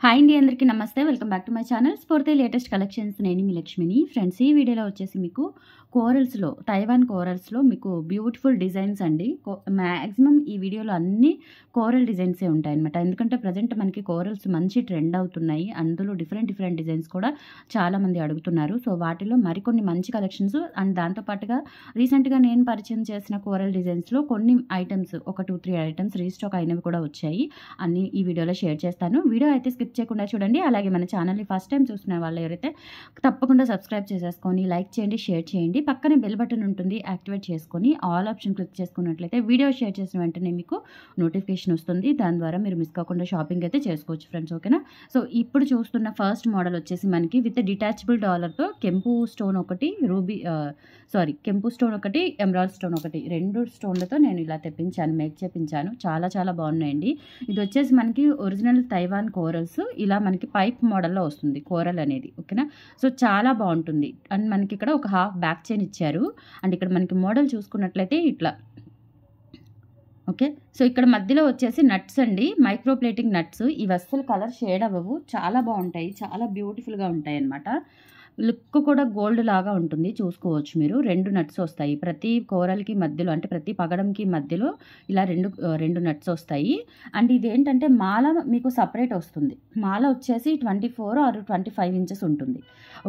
Hi అండి, అందరికీ నమస్తే. Welcome back to my channel. స్ఫూర్తి లేటెస్ట్ కలెక్షన్స్. నేను మీ లక్ష్మిని. ఫ్రెండ్స్, ఈ వీడియోలో వచ్చేసి మీకు కోరల్స్లో, తైవాన్ కోరల్స్లో మీకు బ్యూటిఫుల్ డిజైన్స్ అండి. మ్యాక్సిమం ఈ వీడియోలో అన్ని కోరల్ డిజైన్సే ఉంటాయన్నమాట. ఎందుకంటే ప్రజెంట్ మనకి కోరల్స్ మంచి ట్రెండ్ అవుతున్నాయి. అందులో డిఫరెంట్ డిజైన్స్ కూడా చాలామంది అడుగుతున్నారు. సో వాటిలో మరికొన్ని మంచి కలెక్షన్స్ అండ్ దాంతోపాటుగా రీసెంట్గా నేను పరిచయం చేసిన కోరల్ డిజైన్స్లో కొన్ని ఐటమ్స్, ఒక 2-3 ఐటమ్స్ రీస్టాక్ అయినవి కూడా వచ్చాయి. అన్నీ ఈ వీడియోలో షేర్ చేస్తాను. వీడియో అయితే స్కిప్ చేయకుండా చూడండి. అలాగే మన ఛానల్ని ఫస్ట్ టైం చూస్తున్న వాళ్ళు ఎవరైతే తప్పకుండా సబ్స్క్రైబ్ చేసేసుకొని లైక్ చేయండి, షేర్ చేయండి. పక్కనే బెల్ బటన్ ఉంటుంది, యాక్టివేట్ చేసుకొని ఆల్ ఆప్షన్ క్లిక్ చేసుకున్నట్లయితే వీడియో షేర్ చేసిన వెంటనే మీకు నోటిఫికేషన్ వస్తుంది. దాని ద్వారా మీరు మిస్ కాకుండా షాపింగ్ అయితే చేసుకోవచ్చు ఫ్రెండ్స్. ఓకేనా? సో ఇప్పుడు చూస్తున్న ఫస్ట్ మోడల్ వచ్చేసి మనకి విత్ డిటాచబుల్ డాలర్తో కెంపు స్టోన్ ఒకటి, కెంపు స్టోన్ ఒకటి, ఎమరాల్డ్ స్టోన్ ఒకటి, 2 స్టోన్లతో నేను ఇలా తెప్పించాను, మేక్ చేపించాను. చాలా బాగున్నాయండి. ఇది వచ్చేసి మనకి ఒరిజినల్ తైవాన్ కోరల్స్. ఇలా మనకి పైప్ మోడల్లో వస్తుంది కోరల్ అనేది. ఓకేనా? సో చాలా బాగుంటుంది. అండ్ మనకి ఇక్కడ ఒక హాఫ్ బ్యాక్ చైన్ ఇచ్చారు. అండ్ ఇక్కడ మనకి మోడల్ చూసుకున్నట్లయితే ఇట్లా. ఓకే, సో ఇక్కడ మధ్యలో వచ్చేసి నట్స్ అండి, మైక్రో ప్లేటింగ్ నట్స్. ఇవి అస్సలు కలర్ షేడ్ అవ్వవు, చాలా బాగుంటాయి, చాలా బ్యూటిఫుల్గా ఉంటాయి అన్నమాట. లుక్ కూడా గోల్డ్ లాగా ఉంటుంది, చూసుకోవచ్చు మీరు. 2 నట్స్ వస్తాయి ప్రతి కోరల్కి మధ్యలో, అంటే ప్రతి పగడంకి మధ్యలో ఇలా రెండు నట్స్ వస్తాయి. అండ్ ఇది ఏంటంటే మాల మీకు సపరేట్ వస్తుంది. మాల వచ్చేసి 24 or 25 ఇంచెస్ ఉంటుంది.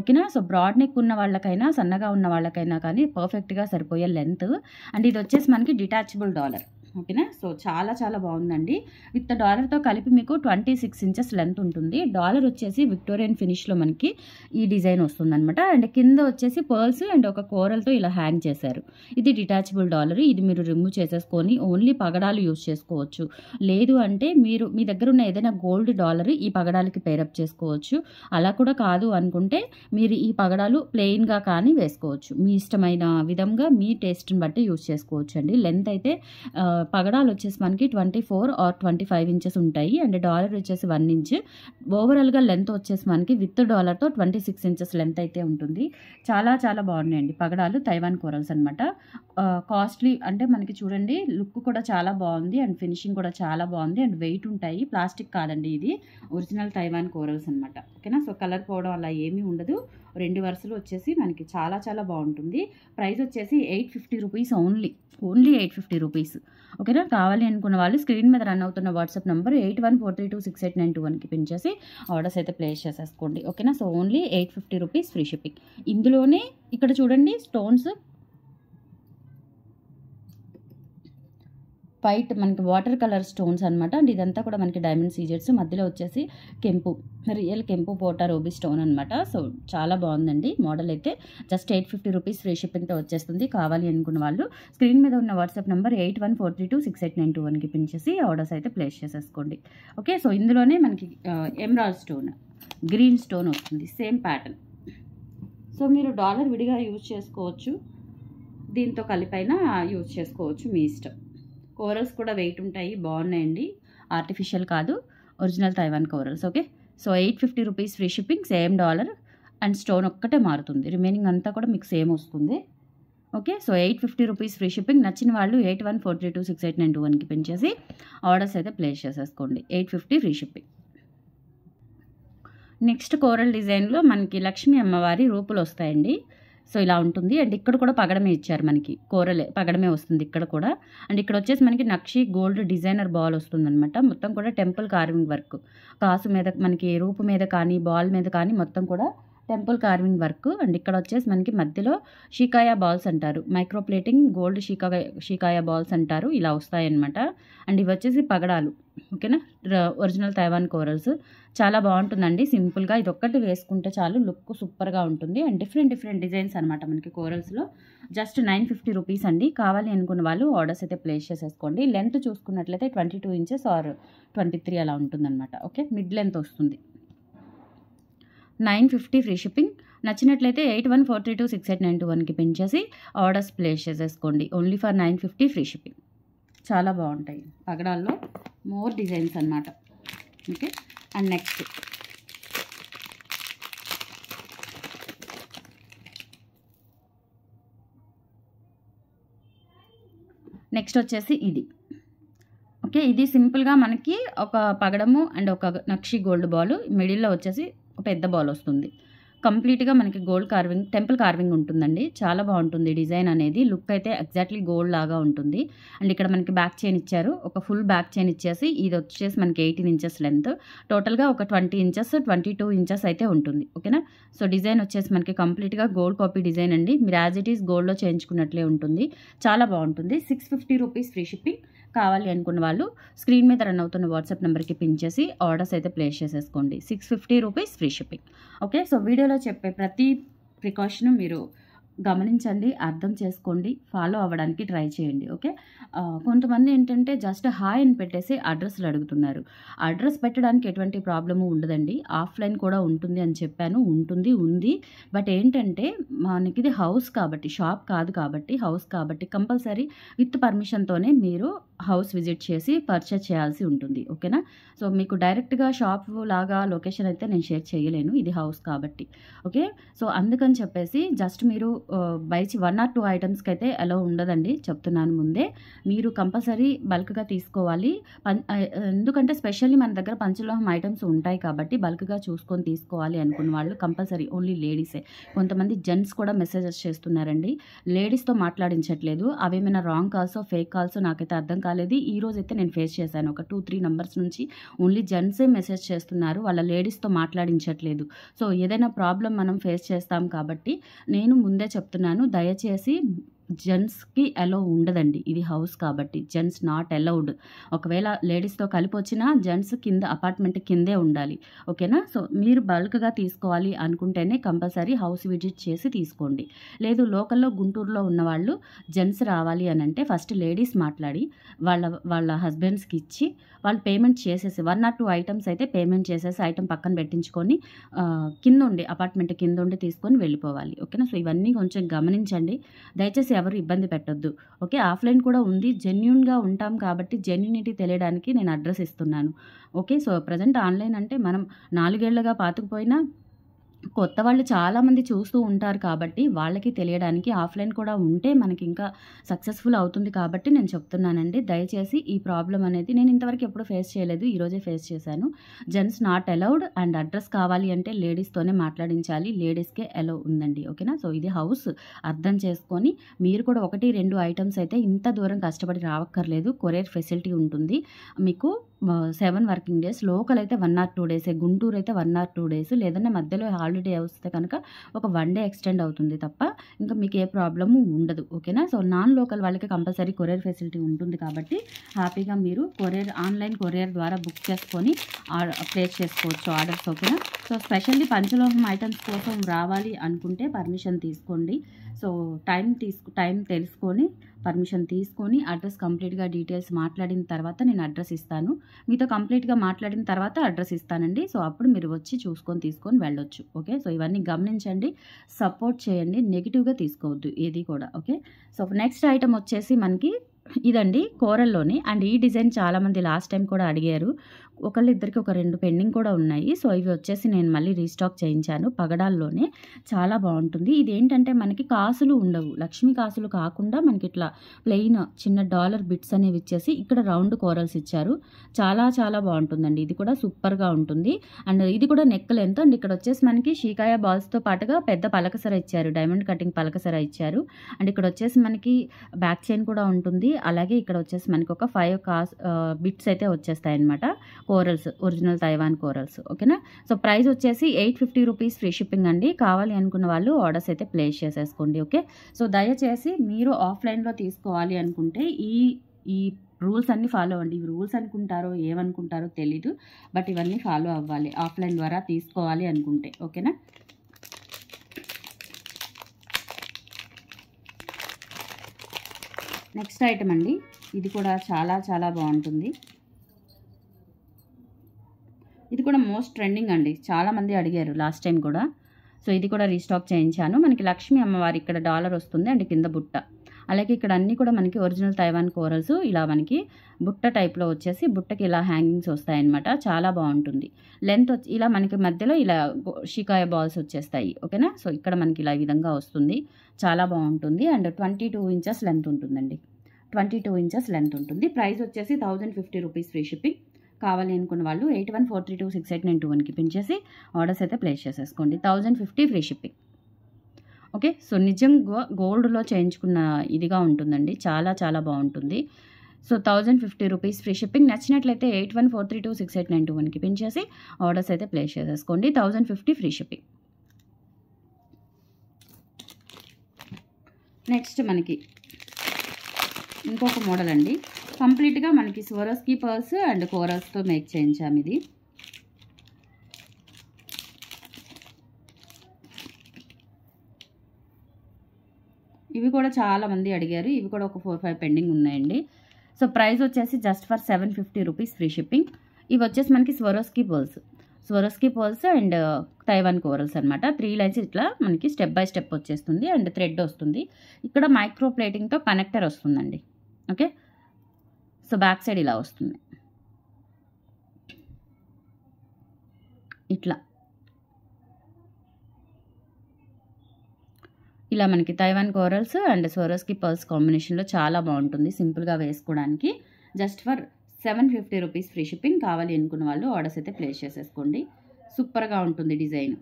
ఓకేనా? సో బ్రాడ్ నెక్ ఉన్న వాళ్ళకైనా, సన్నగా ఉన్న వాళ్ళకైనా కానీ పర్ఫెక్ట్గా సరిపోయే లెంత్. అండ్ ఇది వచ్చేసి మనకి డిటాచబుల్ డాలర్. ఓకేనా? సో చాలా బాగుందండి. విత్ డాలర్తో కలిపి మీకు 26 ఇంచెస్ లెంత్ ఉంటుంది. డాలర్ వచ్చేసి విక్టోరియన్ ఫినిష్లో మనకి ఈ డిజైన్ వస్తుంది అనమాట. అండ్ కింద వచ్చేసి పర్ల్స్ అండ్ ఒక కోరల్తో ఇలా హ్యాంగ్ చేశారు. ఇది డిటాచబుల్ డాలర్. ఇది మీరు రిమూవ్ చేసేసుకొని ఓన్లీ పగడాలు యూజ్ చేసుకోవచ్చు. లేదు అంటే మీరు మీ దగ్గర ఉన్న ఏదైనా గోల్డ్ డాలర్ ఈ పగడాలకి పేరప్ చేసుకోవచ్చు. అలా కూడా కాదు అనుకుంటే మీరు ఈ పగడాలు ప్లెయిన్గా కానీ వేసుకోవచ్చు. మీ ఇష్టమైన విధంగా మీ టేస్ట్ని బట్టి యూజ్ చేసుకోవచ్చు అండి. లెంత్ అయితే పగడాలు వచ్చేసి మనకి 24 or 25 ఇంచెస్ ఉంటాయి. అండ్ డాలర్ వచ్చేసి 1 ఇంచ్. ఓవరాల్గా లెంత్ వచ్చేసి మనకి విత్ డాలర్తో 26 ఇంచెస్ లెంత్ అయితే ఉంటుంది. చాలా బాగున్నాయండి పగడాలు. తైవాన్ కోరల్స్ అనమాట. కాస్ట్లీ అంటే మనకి చూడండి, లుక్ కూడా చాలా బాగుంది అండ్ ఫినిషింగ్ కూడా చాలా బాగుంది. అండ్ వెయిట్ ఉంటాయి, ప్లాస్టిక్ కాదండి, ఇది ఒరిజినల్ తైవాన్ కోరల్స్ అనమాట. ఓకేనా? సో కలర్ పోవడం అలా ఏమీ ఉండదు. 2 వరుసలు వచ్చేసి మనకి చాలా బాగుంటుంది. ప్రైస్ వచ్చేసి 850 రూపీస్ ఓన్లీ 850 రూపీస్. ఓకేనా? కావాలి అనుకున్న వాళ్ళు స్క్రీన్ మీద రన్ అవుతున్న వాట్సాప్ నెంబర్ 8143268921కి పిన్ చేసి ఆర్డర్స్ అయితే ప్లేస్ చేసేసుకోండి. ఓకేనా? So only 850 rupees free shipping. ఇందులోనే ఇక్కడ చూడండి స్టోన్స్ వైట్ మనకి వాటర్ కలర్ స్టోన్స్ అనమాట. అండ్ ఇదంతా కూడా మనకి డైమండ్ సీజెట్స్, మధ్యలో వచ్చేసి కెంపు, రియల్ కెంపు పోటా రూబీ స్టోన్ అనమాట. సో చాలా బాగుందండి మోడల్ అయితే. జస్ట్ 850 రూపీస్ ఫ్రీ షిప్పింగ్తో వచ్చేస్తుంది. కావాలి అనుకున్న వాళ్ళు స్క్రీన్ మీద ఉన్న వాట్సాప్ నెంబర్ 8143268921కి పిన్ చేసి ఆర్డర్స్ అయితే ప్లేస్ చేసేసుకోండి. ఓకే, సో ఇందులోనే మనకి ఎమరాల్డ్ స్టోన్, గ్రీన్ స్టోన్ వస్తుంది, సేమ్ ప్యాటర్న్. సో మీరు డాలర్ విడిగా యూజ్ చేసుకోవచ్చు, దీంతో కలిపైనా యూజ్ చేసుకోవచ్చు, మీ ఇష్టం. కోరల్స్ కూడా వెయిట్ ఉంటాయి, బాగున్నాయండి. ఆర్టిఫిషియల్ కాదు, original Taiwan corals. Okay, so 850 rupees free shipping, same dollar and stone ఒక్కటే మారుతుంది, రిమైనింగ్ అంతా కూడా మీకు సేమ్ వస్తుంది. Okay, so 850 rupees free shipping. నచ్చిన వాళ్ళు 8143268921కి పిన్ చేసి ఆర్డర్స్ అయితే ప్లేస్ చేసేసుకోండి. 850 ఫ్రీ షిప్పింగ్. నెక్స్ట్ కోరల్ డిజైన్లో మనకి లక్ష్మీ అమ్మవారి రూపులు వస్తాయండి. సో ఇలా ఉంటుంది. అండ్ ఇక్కడ కూడా పగడమే ఇచ్చారు, మనకి కోరలే పగడమే వస్తుంది ఇక్కడ కూడా. అండ్ ఇక్కడ వచ్చేసి మనకి నక్షి గోల్డ్ డిజైనర్ బాల్ వస్తుంది అనమాట. మొత్తం కూడా టెంపుల్ కార్వింగ్ వర్క్, కాసు మీద మనకి రూపు మీద కానీ బాల్ మీద కానీ మొత్తం కూడా టెంపుల్ కార్వింగ్ వర్క్. అండ్ ఇక్కడ వచ్చేసి మనకి మధ్యలో షీకాయా బాల్స్ అంటారు, మైక్రో ప్లేటింగ్ గోల్డ్ షీకాయా బాల్స్ అంటారు, ఇలా వస్తాయన్నమాట. అండ్ ఇవి వచ్చేసి పగడాలు. ఓకేనా? Original Taiwan corals. చాలా బాగుంటుందండి. సింపుల్గా ఇది ఒక్కటి వేసుకుంటే చాలు, లుక్ సూపర్గా ఉంటుంది. అండ్ డిఫరెంట్ డిజైన్స్ అనమాట మనకి కోరల్స్లో. జస్ట్ 950 రూపీస్ అండి. కావాలి అనుకున్న వాళ్ళు ఆర్డర్స్ అయితే ప్లేస్ చేసేసుకోండి. లెంత్ చూసుకున్నట్లయితే 22 ఇంచెస్ ఆర్ 23 అలా ఉంటుందన్నమాట. ఓకే, మిడ్ లెంత్ వస్తుంది. 950 ఫ్రీ షిప్పింగ్. నచ్చినట్లయితే 8143268921కి పిన్ చేసి ఆర్డర్స్ ప్లేస్ చేసేసుకోండి. Only for 950 free shipping. చాలా బాగుంటాయి పగడాల్లో, మోర్ డిజైన్స్ అన్నమాట. ఓకే, అండ్ నెక్స్ట్ వచ్చేసి ఇది. ఓకే, ఇది సింపుల్గా మనకి ఒక పగడము అండ్ ఒక నక్షి గోల్డ్ బాల్, మిడిల్లో వచ్చేసి ఒక పెద్ద బాల్ వస్తుంది. కంప్లీట్గా మనకి గోల్డ్ కార్వింగ్, టెంపుల్ కార్వింగ్ ఉంటుందండి. చాలా బాగుంటుంది డిజైన్ అనేది. లుక్ అయితే ఎగ్జాక్ట్లీ గోల్డ్ లాగా ఉంటుంది. అండ్ ఇక్కడ మనకి బ్యాక్ చైన్ ఇచ్చారు, ఒక ఫుల్ బ్యాక్ చైన్ ఇచ్చేసి ఇది వచ్చేసి మనకి 18 ఇంచెస్ లెంత్, టోటల్గా ఒక 20 ఇంచెస్ 22 ఇంచెస్ అయితే ఉంటుంది. ఓకేనా. సో డిజైన్ వచ్చేసి మనకి కంప్లీట్గా గోల్డ్ కాపీ డిజైన్ అండి. మీరు యాజ్ ఇట్ ఈస్ గోల్డ్లో చేయించుకున్నట్లే ఉంటుంది. చాలా బాగుంటుంది. 650 రూపీస్ ఫ్రీ షిప్పింగ్. కావాలి అనుకున్న వాళ్ళు స్క్రీన్ మీద రన్ అవుతున్న వాట్సాప్ నెంబర్కి పిన్ చేసి ఆర్డర్స్ అయితే ప్లేస్ చేసేసుకోండి. 650 rupees free shipping. Okay. So వీడియోలో చెప్పే ప్రతి ప్రికాషన్ మీరు గమనించండి, అర్థం చేసుకోండి, ఫాలో అవ్వడానికి ట్రై చేయండి. ఓకే. కొంతమంది ఏంటంటే జస్ట్ హాయ్ అని పెట్టేసి అడ్రస్లు అడుగుతున్నారు. అడ్రస్ పెట్టడానికి ఎటువంటి ప్రాబ్లము ఉండదండి. ఆఫ్లైన్ కూడా ఉంటుంది అని చెప్పాను. ఉంది. బట్ ఏంటంటే మనకి ఇది హౌస్ కాబట్టి, షాప్ కాదు కాబట్టి, హౌస్ కాబట్టి కంపల్సరీ విత్ పర్మిషన్తోనే మీరు హౌస్ విజిట్ చేసి పర్చేస్ చేయాల్సి ఉంటుంది. ఓకేనా. సో మీకు డైరెక్ట్గా షాప్ లాగా లొకేషన్ అయితే నేను షేర్ చేయలేను, ఇది హౌస్ కాబట్టి. ఓకే. సో అందుకని చెప్పేసి జస్ట్ మీరు బైచి 1 or 2 ఐటమ్స్కి అయితే అలో ఉండదండి, చెప్తున్నాను ముందే. మీరు కంపల్సరీ బల్క్గా తీసుకోవాలి. ఎందుకంటే స్పెషల్లీ మన దగ్గర పంచలోహం ఐటమ్స్ ఉంటాయి కాబట్టి బల్క్గా చూసుకొని తీసుకోవాలి అనుకున్న వాళ్ళు కంపల్సరీ ఓన్లీ లేడీసే. కొంతమంది జెంట్స్ కూడా మెసేజెస్ చేస్తున్నారండి, లేడీస్తో మాట్లాడించట్లేదు. అవేమైనా రాంగ్ కాల్సో ఫేక్ కాల్సో నాకైతే అర్థం కాలేదు. ఈ రోజైతే నేను ఫేస్ చేశాను, ఒక 2-3 నంబర్స్ నుంచి ఓన్లీ జెంట్సే మెసేజ్ చేస్తున్నారు, వాళ్ళ లేడీస్తో మాట్లాడించట్లేదు. సో ఏదైనా ప్రాబ్లం మనం ఫేస్ చేస్తాం కాబట్టి నేను ముందే చెప్తున్నాను, దయచేసి జెంట్స్కి అలో ఉండదండి, ఇది హౌస్ కాబట్టి జెంట్స్ నాట్ అలౌడ్. ఒకవేళ లేడీస్తో కలిపి వచ్చినా జెంట్స్ కింద అపార్ట్మెంట్ కిందే ఉండాలి. ఓకేనా. సో మీరు బల్క్గా తీసుకోవాలి అనుకుంటేనే కంపల్సరీ హౌస్ విజిట్ చేసి తీసుకోండి. లేదు లోకల్లో గుంటూరులో ఉన్నవాళ్ళు జెంట్స్ రావాలి అని అంటే ఫస్ట్ లేడీస్ మాట్లాడి వాళ్ళ హస్బెండ్స్కి ఇచ్చి వాళ్ళు పేమెంట్ చేసేసి 1 or 2 ఐటమ్స్ అయితే పేమెంట్ చేసేసి ఐటమ్ పక్కన పెట్టించుకొని కింద ఉండి అపార్ట్మెంట్ కింద ఉండి తీసుకొని వెళ్ళిపోవాలి. ఓకేనా. సో ఇవన్నీ కొంచెం గమనించండి, దయచేసి ఎవరు ఇబ్బంది పెట్టొద్దు. ఓకే. ఆఫ్లైన్ కూడా ఉంది, జెన్యూన్గా ఉంటాం కాబట్టి జెన్యూనిటీ తెలియడానికి నేను అడ్రస్ ఇస్తున్నాను. ఓకే. సో ప్రజెంట్ ఆన్లైన్ అంటే మనం 4 ఏళ్లుగా పాతుకుపోయినా కొత్త వాళ్ళు చాలామంది చూస్తూ ఉంటారు కాబట్టి వాళ్ళకి తెలియడానికి ఆఫ్లైన్ కూడా ఉంటే మనకి ఇంకా సక్సెస్ఫుల్ అవుతుంది కాబట్టి నేను చెప్తున్నానండి. దయచేసి ఈ ప్రాబ్లం అనేది నేను ఇంతవరకు ఎప్పుడు ఫేస్ చేయలేదు, ఈరోజే ఫేస్ చేశాను. Gents not allowed and address కావాలి అంటే లేడీస్తోనే మాట్లాడించాలి, లేడీస్కే అలౌ ఉందండి. ఓకేనా. సో ఇది హౌస్, అర్థం చేసుకొని మీరు కూడా 1-2 ఐటమ్స్ అయితే ఇంత దూరం కష్టపడి రావక్కర్లేదు. కొరియర్ ఫెసిలిటీ ఉంటుంది మీకు. 7 వర్కింగ్ డేస్, లోకల్ అయితే 1 or 2 డేసే, గుంటూరు అయితే 1 or 2 డేస్, లేదన్నా మధ్యలో హాలిడే వస్తే కనుక ఒక 1 డే ఎక్స్టెండ్ అవుతుంది తప్ప ఇంకా మీకు ఏ ప్రాబ్లము ఉండదు. ఓకేనా. సో నాన్ లోకల్ వాళ్ళకి కంపల్సరీ కొరియర్ ఫెసిలిటీ ఉంటుంది కాబట్టి హ్యాపీగా మీరు ఆన్లైన్ కొరియర్ ద్వారా బుక్ చేసుకొని ప్లేస్ చేసుకోవచ్చు ఆర్డర్స్. ఓకేనా. సో స్పెషల్లీ పంచలోహం ఐటమ్స్ కోసం రావాలి అనుకుంటే పర్మిషన్ తీసుకోండి. సో టైం తెలుసుకొని పర్మిషన్ తీసుకొని అడ్రస్ కంప్లీట్గా డీటెయిల్స్ మాట్లాడిన తర్వాత నేను అడ్రస్ ఇస్తాను. మీతో కంప్లీట్గా మాట్లాడిన తర్వాత అడ్రస్ ఇస్తానండి. సో అప్పుడు మీరు వచ్చి చూసుకొని తీసుకొని వెళ్ళొచ్చు. ఓకే. సో ఇవన్నీ గమనించండి, సపోర్ట్ చేయండి, నెగిటివ్గా తీసుకోవద్దు ఏది కూడా. ఓకే. సో నెక్స్ట్ ఐటమ్ వచ్చేసి మనకి ఇదండి, కోరల్లోనే. అండ్ ఈ డిజైన్ చాలామంది లాస్ట్ టైం కూడా అడిగారు, ఒకళ్ళిద్దరికి ఒక 2 పెండింగ్ కూడా ఉన్నాయి. సో ఇవి వచ్చేసి నేను మళ్ళీ రీస్టాక్ చేయించాను, పగడాల్లోనే. చాలా బాగుంటుంది. ఇదేంటంటే మనకి కాసులు ఉండవు, లక్ష్మీ కాసులు కాకుండా మనకి ఇట్లా ప్లెయిన్ చిన్న డాలర్ బిట్స్ అనేవి ఇచ్చేసి ఇక్కడ రౌండ్ కోరల్స్ ఇచ్చారు. చాలా చాలా బాగుంటుందండి, ఇది కూడా సూపర్గా ఉంటుంది. అండ్ ఇది కూడా నెక్ లెంత్. అండ్ ఇక్కడ వచ్చేసి మనకి షీకాయ బాల్స్తో పాటుగా పెద్ద పలకసర ఇచ్చారు, డైమండ్ కటింగ్ పలకసర ఇచ్చారు. అండ్ ఇక్కడ వచ్చేసి మనకి బ్యాక్ చైన్ కూడా ఉంటుంది. అలాగే ఇక్కడ వచ్చేసి మనకి ఒక 5 బిట్స్ అయితే వచ్చేస్తాయి అనమాట, కోరల్స్, ఒరిజినల్ తైవాన్ కోరల్స్. ఓకేనా. సో ప్రైస్ వచ్చేసి 850 రూపీస్ ఫ్రీ షిప్పింగ్ అండి. కావాలి అనుకున్న వాళ్ళు ఆర్డర్స్ అయితే ప్లేస్ చేసేసుకోండి. ఓకే. సో దయచేసి మీరు ఆఫ్లైన్లో తీసుకోవాలి అనుకుంటే ఈ రూల్స్ అన్నీ ఫాలో అవ్వండి. ఇవి రూల్స్ అనుకుంటారో ఏమనుకుంటారో తెలీదు, బట్ ఇవన్నీ ఫాలో అవ్వాలి ఆఫ్లైన్ ద్వారా తీసుకోవాలి అనుకుంటే. ఓకేనా. నెక్స్ట్ ఐటమ్ అండి, ఇది కూడా చాలా చాలా బాగుంటుంది. ఇది కూడా మోస్ట్ ట్రెండింగ్ అండి, చాలామంది అడిగారు లాస్ట్ టైం కూడా. సో ఇది కూడా రీస్టాక్ చేయించాను. మనకి లక్ష్మీ అమ్మవారి ఇక్కడ డాలర్ వస్తుంది అండ్ కింద బుట్ట. అలాగే ఇక్కడ అన్నీ కూడా మనకి ఒరిజినల్ తైవాన్ కోరల్స్ ఇలా మనకి బుట్ట టైప్లో వచ్చేసి బుట్టకి ఇలా హ్యాంగింగ్స్ వస్తాయన్నమాట. చాలా బాగుంటుంది. లెంత్ వచ్చి ఇలా మనకి మధ్యలో ఇలా షికాయ బాల్స్ వచ్చేస్తాయి. ఓకేనా. సో ఇక్కడ మనకి ఇలా ఈ విధంగా వస్తుంది, చాలా బాగుంటుంది. అండ్ 22 ఇంచెస్ లెంత్ ఉంటుందండి, 22 ఇంచెస్ లెంత్ ఉంటుంది. ప్రైస్ వచ్చేసి 1050 రూపీస్ ఫ్రీ షిప్పింగ్. కావాలి అనుకున్న వాళ్ళు 8143268921కి పిన్ చేసి ఆర్డర్స్ అయితే ప్లేస్ చేసేసుకోండి. 1050 ఫ్రీ షిప్పింగ్. ఓకే, సో నిజంగా గోల్డ్లో చేయించుకున్న ఇదిగా ఉంటుందండి, చాలా చాలా బాగుంటుంది. So 1050 rupees free shipping. నచ్చినట్లయితే 8143268921కి పిన్ చేసి ఆర్డర్స్ అయితే ప్లేస్ చేసేసుకోండి. 1050 ఫ్రీ షిప్పింగ్. నెక్స్ట్ మనకి ఇంకొక మోడల్ అండి, కంప్లీట్గా మనకి స్వరోస్కి పర్ల్స్ అండ్ కోరల్స్తో మేక్ చేయించాము. ఇది ఇవి కూడా చాలామంది అడిగారు. ఇవి కూడా ఒక 4-5 పెండింగ్ ఉన్నాయండి. సో ప్రైస్ వచ్చేసి just for 750 rupees free shipping. ఇవి వచ్చేసి మనకి Swarovski pearls and Taiwan corals అనమాట. 3 లైన్స్ ఇట్లా మనకి స్టెప్ బై స్టెప్ వచ్చేస్తుంది అండ్ థ్రెడ్ వస్తుంది. ఇక్కడ మైక్రో ప్లేటింగ్తో కనెక్టర్ వస్తుందండి. ఓకే, సో బ్యాక్ సైడ్ ఇలా వస్తుంది, ఇలా మనకి Taiwan corals and Swarovski pearls కాంబినేషన్లో చాలా బాగుంటుంది, సింపుల్గా వేసుకోవడానికి. Just for 750 rupees free shipping. కావాలి అనుకున్న వాళ్ళు ఆర్డర్స్ అయితే ప్లేస్ చేసేసుకోండి. సూపర్గా ఉంటుంది డిజైన్.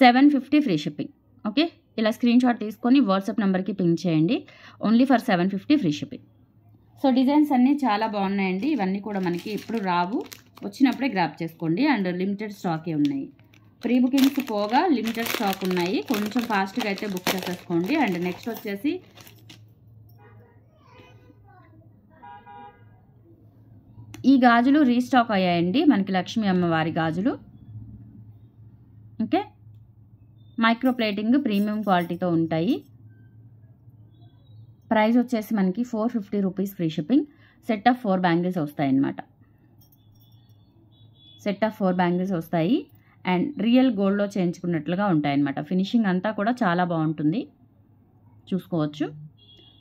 750 free shipping. ఓకే, ఇలా స్క్రీన్ షాట్ తీసుకొని వాట్సాప్ నెంబర్కి పింక్ చేయండి. Only for 750 free shipping. So designs అన్నీ చాలా బాగున్నాయండి. ఇవన్నీ కూడా మనకి ఇప్పుడు రావు, వచ్చినప్పుడే గ్రాప్ చేసుకోండి. అండ్ లిమిటెడ్ స్టాకే ఉన్నాయి. ప్రీ బుకింగ్స్ పోగా లిమిటెడ్ స్టాక్ ఉన్నాయి, కొంచెం ఫాస్ట్గా అయితే బుక్ చేసేసుకోండి. అండ్ నెక్స్ట్ వచ్చేసి ఈ గాజులు రీస్టాక్ అయ్యాయండి, మనకి లక్ష్మీ అమ్మవారి గాజులు. ఓకే, మైక్రో ప్లేటింగ్ ప్రీమియం క్వాలిటీతో ఉంటాయి. ప్రైస్ వచ్చేసి మనకి 450 rupees free shipping. Set of 4 bangles వస్తాయి అన్నమాట. సెట్ ఆఫ్ 4 బ్యాంగిల్స్ వస్తాయి అండ్ రియల్ గోల్డ్లో చేయించుకున్నట్లుగా ఉంటాయన్నమాట. ఫినిషింగ్ అంతా కూడా చాలా బాగుంటుంది, చూసుకోవచ్చు.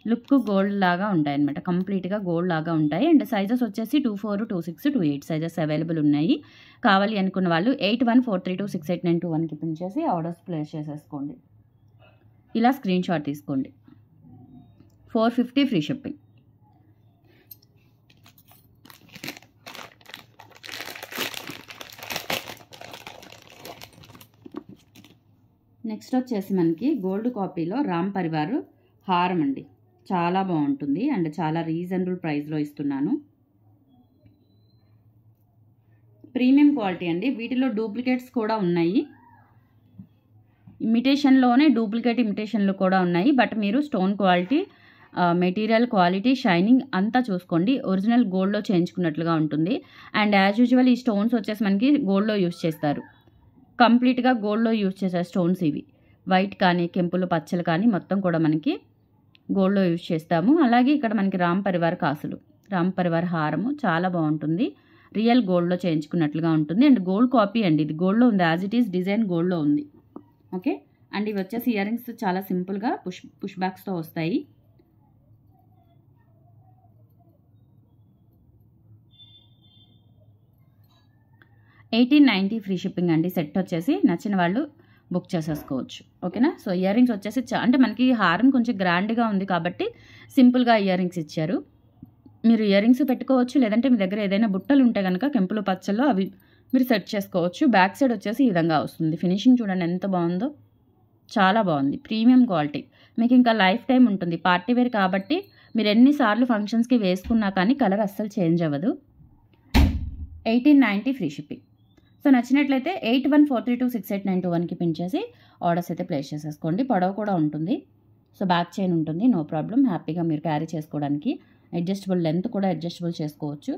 లుక్ గోల్డ్ లాగా ఉంటాయన్నమాట, కంప్లీట్గా గోల్డ్ లాగా ఉంటాయి. అండ్ సైజెస్ వచ్చేసి 24, 26, 28 సైజెస్ అవైలబుల్ ఉన్నాయి. కావాలి అనుకున్న వాళ్ళు 8143268921కి పిన్ చేసి ఆర్డర్స్ ప్లేస్ చేసేసుకోండి. ఇలా స్క్రీన్ షాట్ తీసుకోండి. 450 ఫ్రీ షిప్పింగ్. నెక్స్ట్ వచ్చేసి మనకి గోల్డ్ కాపీలో రామ్ పరివార్ హారం అండి, చాలా బాగుంటుంది అండ్ చాలా రీజనబుల్ ప్రైస్లో ఇస్తున్నాను. ప్రీమియం క్వాలిటీ అండి. వీటిలో డూప్లికేట్స్ కూడా ఉన్నాయి, ఇమిటేషన్లోనే ఇమిటేషన్లు కూడా ఉన్నాయి. బట్ మీరు stone quality, material quality, shining అంతా చూసుకోండి. ఒరిజినల్ గోల్డ్లో చేయించుకున్నట్లుగా ఉంటుంది. అండ్ యాజ్ యూజువల్ ఈ స్టోన్స్ వచ్చేసి మనకి గోల్డ్లో యూజ్ చేస్తారు, కంప్లీట్గా గోల్డ్లో యూజ్ చేసే స్టోన్స్ ఇవి. వైట్ కానీ కెంపులు పచ్చలు కానీ మొత్తం కూడా మనకి గోల్డ్లో యూజ్ చేస్తాము. అలాగే ఇక్కడ మనకి రామ్ పరివార్ కాసులు, రామ్ పరివార్ హారము చాలా బాగుంటుంది, రియల్ గోల్డ్లో చేయించుకున్నట్లుగా ఉంటుంది. అండ్ గోల్డ్ కాపీ అండి, ఇది గోల్డ్లో ఉంది, యాజ్ ఇట్ ఈస్ డిజైన్ గోల్డ్లో ఉంది. ఓకే, అండ్ ఇవి వచ్చేసి ఇయర్ రింగ్స్ చాలా సింపుల్గా పుష్ బ్యాక్స్తో వస్తాయి. $1890 ఫ్రీ షిప్పింగ్ అండి. సెట్ వచ్చేసి నచ్చిన వాళ్ళు బుక్ చేసేసుకోవచ్చు. ఓకేనా. సో ఇయర్ రింగ్స్ వచ్చేసి అంటే మనకి హారం కొంచెం గ్రాండ్గా ఉంది కాబట్టి సింపుల్గా ఇయర్ రింగ్స్ ఇచ్చారు. మీరు ఇయర్ రింగ్స్ పెట్టుకోవచ్చు, లేదంటే మీ దగ్గర ఏదైనా బుట్టలు ఉంటే కనుక కెంపులు పచ్చల్లో అవి మీరు సెట్ చేసుకోవచ్చు. బ్యాక్ సైడ్ వచ్చేసి ఈ విధంగా వస్తుంది. ఫినిషింగ్ చూడండి ఎంత బాగుందో, చాలా బాగుంది, ప్రీమియం క్వాలిటీ. మీకు ఇంకా లైఫ్ టైం ఉంటుంది. పార్టీ వేర్ కాబట్టి మీరు ఎన్నిసార్లు ఫంక్షన్స్కి వేసుకున్నా కానీ కలర్ అస్సలు చేంజ్ అవ్వదు. 1890 ఫ్రీ షిప్పింగ్. సో నచ్చినట్లయితే 8143268921కి పిన్ చేసి ఆర్డర్స్ అయితే ప్లేస్ చేసేసుకోండి. పొడవు కూడా ఉంటుంది, సో బ్యాక్ చైన్ ఉంటుంది, నో ప్రాబ్లం. హ్యాపీగా మీరు క్యారీ చేసుకోవడానికి అడ్జస్టబుల్ లెంత్ కూడా అడ్జస్టబుల్ చేసుకోవచ్చు.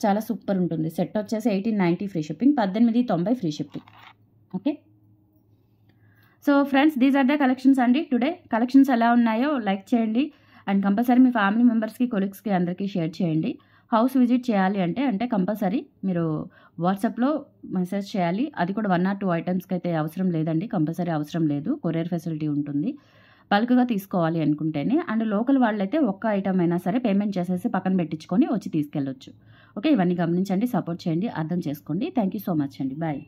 చాలా సూపర్ ఉంటుంది. సెట్ వచ్చేసి 1890 free shipping, 1890 free shipping. Okay. So friends, these are the collections అండి. టుడే కలెక్షన్స్ ఎలా ఉన్నాయో లైక్ చేయండి అండ్ కంపల్సరీ మీ ఫ్యామిలీ మెంబర్స్కి, కొలీగ్స్కి అందరికీ షేర్ చేయండి. హౌస్ విజిట్ చేయాలి అంటే కంపల్సరీ మీరు వాట్సాప్లో మెసేజ్ చేయాలి. అది కూడా 1 or 2 ఐటమ్స్కి అయితే అవసరం లేదండి, కంపల్సరీ అవసరం లేదు. కొరియర్ ఫెసిలిటీ ఉంటుంది. బల్క్గా తీసుకోవాలి అనుకుంటేనే. అండ్ లోకల్ వాళ్ళైతే ఒక్క ఐటమ్ అయినా సరే పేమెంట్ చేసేసి పక్కన పెట్టించుకొని వచ్చి తీసుకెళ్ళొచ్చు. ఓకే, ఇవన్నీ గమనించండి, సపోర్ట్ చేయండి, అర్థం చేసుకోండి. థ్యాంక్ యూ సో మచ్ అండి. బాయ్.